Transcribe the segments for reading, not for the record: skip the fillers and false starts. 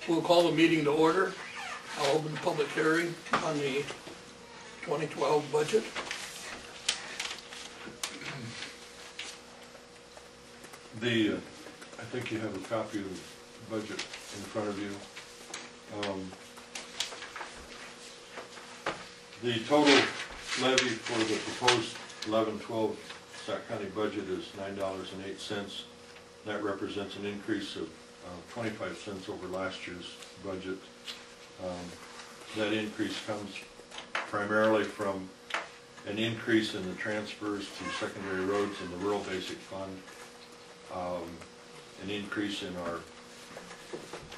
We'll call the meeting to order. I'll open the public hearing on the 2012 budget. I think you have a copy of the budget in front of you. The total levy for the proposed 11-12 Sac County budget is $9.08. That represents an increase of 25 cents over last year's budget. That increase comes primarily from an increase in the transfers to secondary roads in the Rural Basic Fund, an increase in our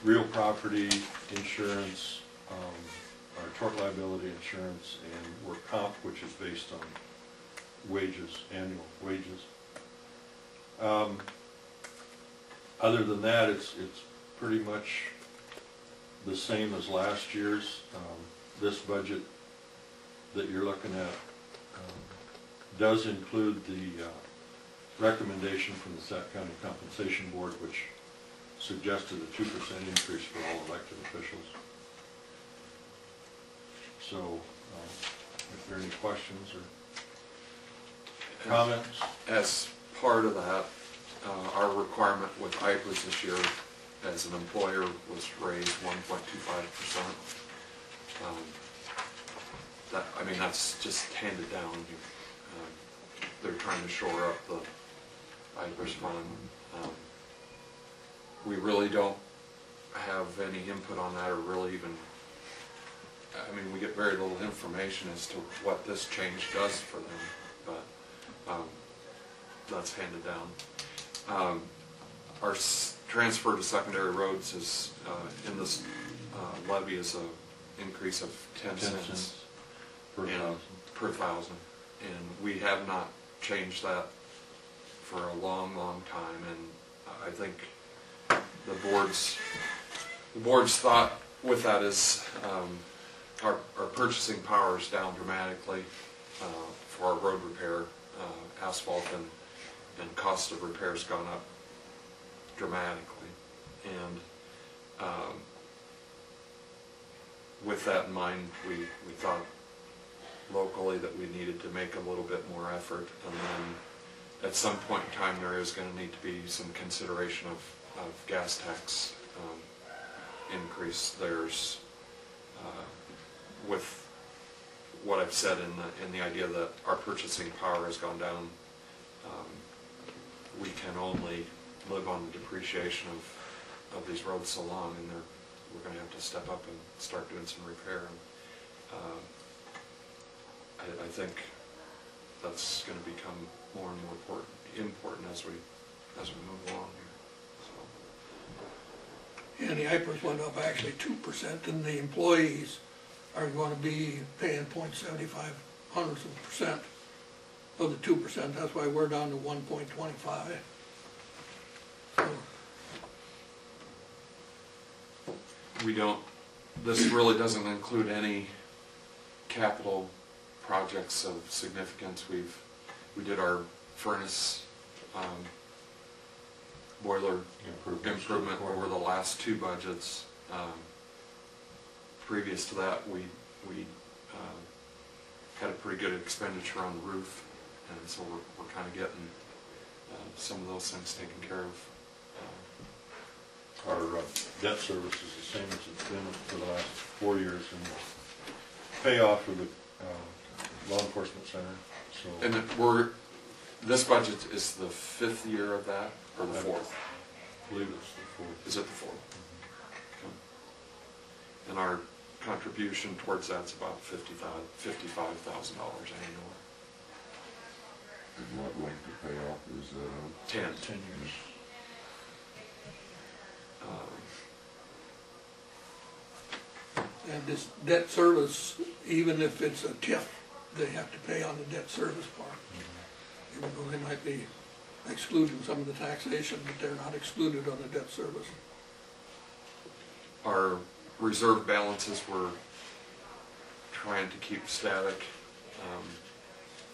real property insurance, our tort liability insurance, and work comp, which is based on wages, annual wages. Other than that, it's pretty much the same as last year's. This budget that you're looking at does include the recommendation from the Sac County Compensation Board, which suggested a 2% increase for all elected officials. So, if there are any questions or comments? As part of that, our requirement with IPRS this year as an employer was raised 1.25%. I mean, that's just handed down. They're trying to shore up the IPRS fund. We really don't have any input on that, or really even, I mean, we get very little information as to what this change does for them, but that's handed down. Our transfer to secondary roads is in this levy is an increase of 10 cents per thousand, and we have not changed that for a long time. And I think the board's thought with that is our purchasing power is down dramatically for our road repair, asphalt and cost of repair has gone up dramatically, and with that in mind, we thought locally that we needed to make a little bit more effort, and then at some point in time there is going to need to be some consideration of gas tax increase. There's with what I've said in the idea that our purchasing power has gone down, we can only live on the depreciation of these roads so long, and we're going to have to step up and start doing some repair. And I think that's going to become more and more important as we move along here. So. And the IPRS went up actually 2%, and the employees are going to be paying 0.75% of the 2%. That's why we're down to 1.25. We don't. This really doesn't include any capital projects of significance. We did our furnace boiler improvement over the last two budgets. Previous to that, we had a pretty good expenditure on the roof, and so we're kind of getting some of those things taken care of. Our debt service is the same as it's been for the last 4 years, and payoff of the law enforcement center. So, and this budget is the 5th year of that, or the 4th? I believe it's the 4th. Is it the 4th? Okay. And our contribution towards that's about $55,000 annually. And what length to pay off is 10 years. And this debt service, even if it's a TIF, they have to pay on the debt service part. Even though they might be excluding some of the taxation, but they're not excluded on the debt service. Our reserve balances were trying to keep static.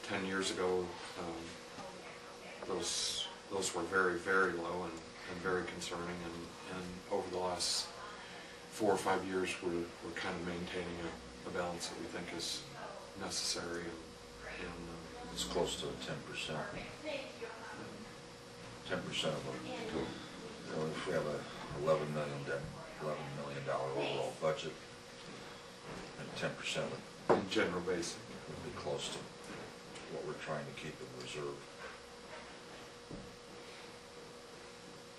10 years ago, those were very, very low and very concerning, and over the last 4 or 5 years, we're kind of maintaining a balance that we think is necessary, and It's close to 10%. 10% of them. You know, if we have a $11 million overall budget, and 10% of it in general basic. would be close to what we're trying to keep in reserve.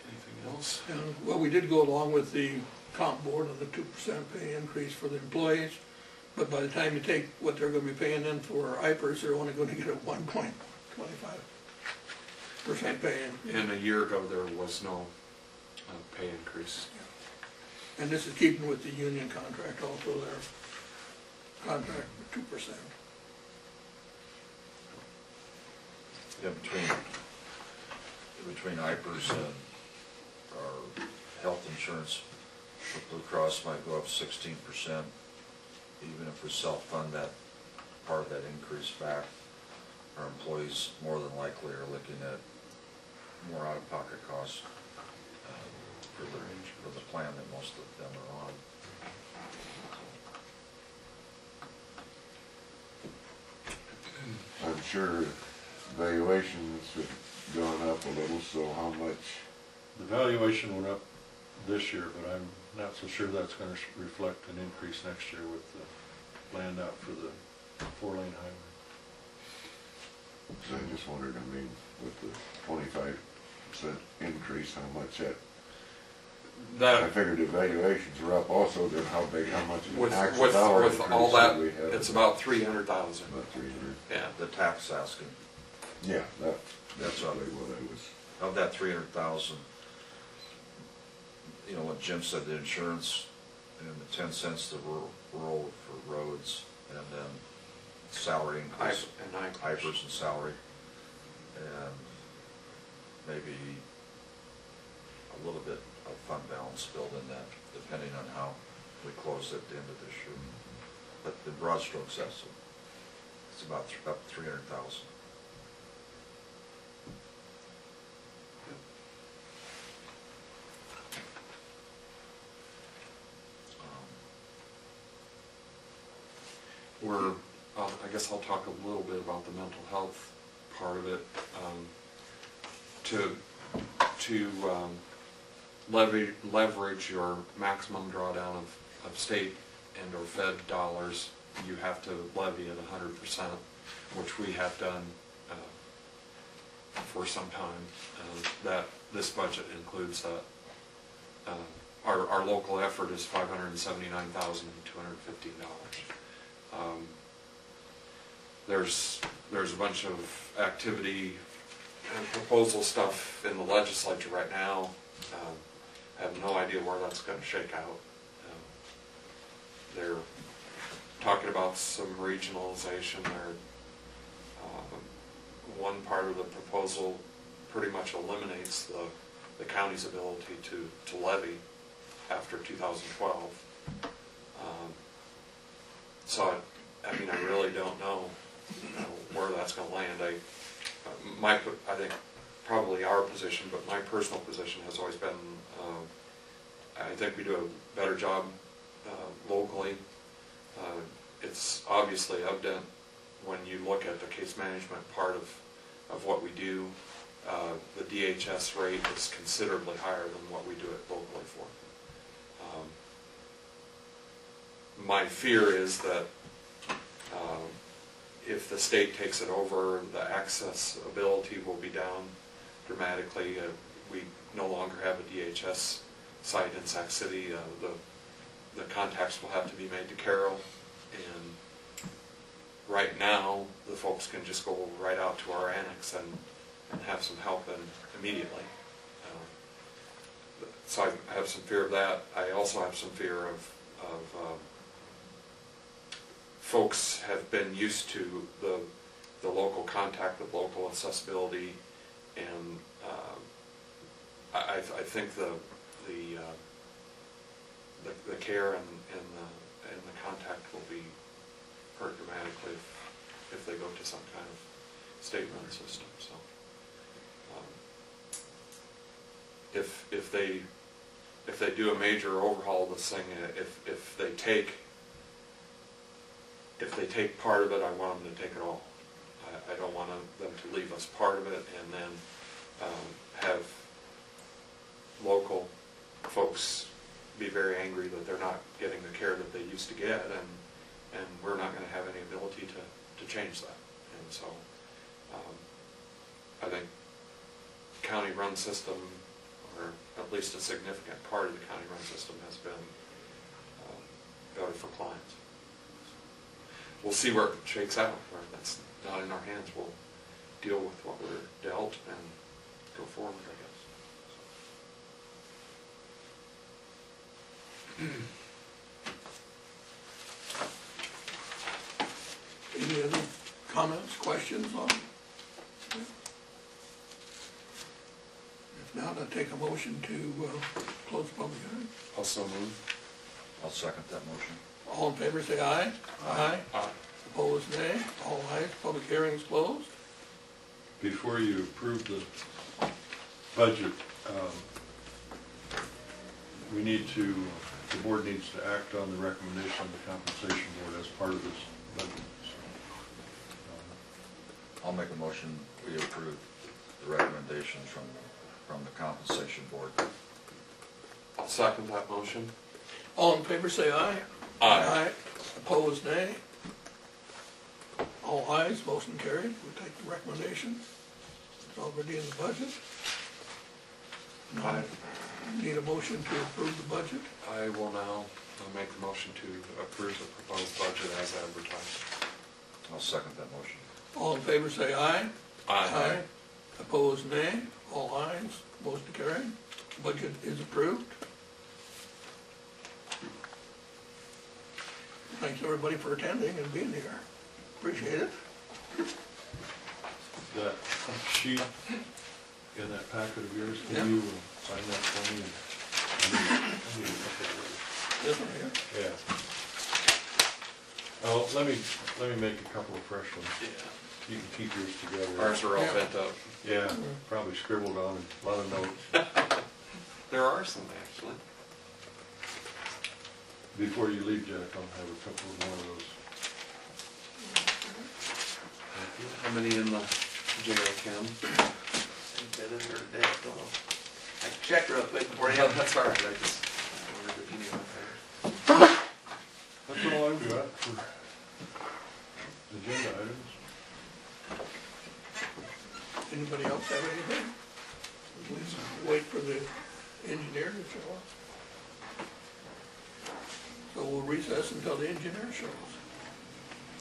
Anything else? And, well, we did go along with the comp board on the 2% pay increase for the employees, but by the time you take what they're gonna be paying in for IPERS, they're only gonna get a 1.25% pay increase. And a year ago, there was no pay increase. And this is keeping with the union contract also, their contract with 2%. Yeah, between IPERS and our health insurance, the Blue Cross might go up 16%. Even if we self-fund that, part of that increase back, our employees more than likely are looking at more out-of-pocket costs for the plan that most of them are on. I'm sure valuations have gone up a little, so how much? The valuation went up this year, but I'm not so sure that's gonna reflect an increase next year with the land out for the 4-lane highway. So I just wondered, I mean, with the 25% increase, how much I figured the valuations were up also, then how much of an actual dollar with increase all did that, we have? it's about 300,000. About 300. Yeah. The tax asking, Yeah, that's probably what I was. of that 300,000, you know, what Jim said, the insurance and the 10 cents to rural for roads, and then salary increase, IPERS and salary, and maybe a little bit of fund balance built in that, depending on how we close at the end of this year. But in broad strokes, it's about up 300,000. I guess I'll talk a little bit about the mental health part of it. To leverage your maximum drawdown of state and or Fed dollars, you have to levy at 100%, which we have done for some time. That this budget includes that. Our local effort is $579,215. There's a bunch of activity and proposal stuff in the legislature right now. I have no idea where that's going to shake out. They're talking about some regionalization. One part of the proposal pretty much eliminates the county's ability to levy after 2012. So I mean, I really don't know where that's going to land. I think probably our position, but my personal position has always been, I think we do a better job locally. It's obviously evident when you look at the case management part of what we do. The DHS rate is considerably higher than what we do it locally for. My fear is that if the state takes it over, the accessibility will be down dramatically. We no longer have a DHS site in Sac City. The contacts will have to be made to Carroll, and right now the folks can just go right out to our annex and have some help immediately. So I have some fear of that. I also have some fear of folks have been used to the local contact with local accessibility, and I think the care and the contact will be hurt dramatically if they go to some kind of state-run system. So if they if they do a major overhaul of this thing, if they take part of it, I want them to take it all. I don't want them to leave us part of it and then have local folks be very angry that they're not getting the care that they used to get, and we're not going to have any ability to change that. And so I think county-run system, or at least a significant part of the county-run system, has been better for clients. We'll see where it shakes out. Where that's not in our hands, we'll deal with what we're dealt and go forward, I guess. Any other comments, questions on? If not, I'll take a motion to close the public hearing. Also move. I'll second that motion. All in favor say aye. Aye. Aye. Opposed, nay. All ayes. Public hearing is closed. Before you approve the budget, the board needs to act on the recommendation of the compensation board as part of this budget. I'll make a motion, we approve the recommendations from the compensation board. I'll second that motion. All in favor say aye. Aye. Opposed, nay. All ayes. Motion carried. We take the recommendation. It's already in the budget. Now, need a motion to approve the budget. I will now make the motion to approve the proposed budget as advertised. I'll second that motion. All in favor say aye. Aye. Opposed, nay. All ayes. Motion carried. Budget is approved. Thanks everybody for attending and being here. Appreciate it. That sheet in that packet of yours, Yeah. can you sign that for me? I need a couple of those. This one here. Yeah. Oh, let me make a couple of fresh ones. Yeah. You can keep yours together. Ours are all Yeah. bent up. Yeah, probably scribbled on a lot of notes. There are some, actually. Before you leave, Jack, I'll have a couple more of those. Thank you. How many in the jail, Kim? That is her dead, I can check real quick before you. Yeah, that's all right. I wondered if you knew out there. That's all I've got for agenda items. Anybody else have anything? Please wait for the engineer to show up. So we'll recess until the engineer shows.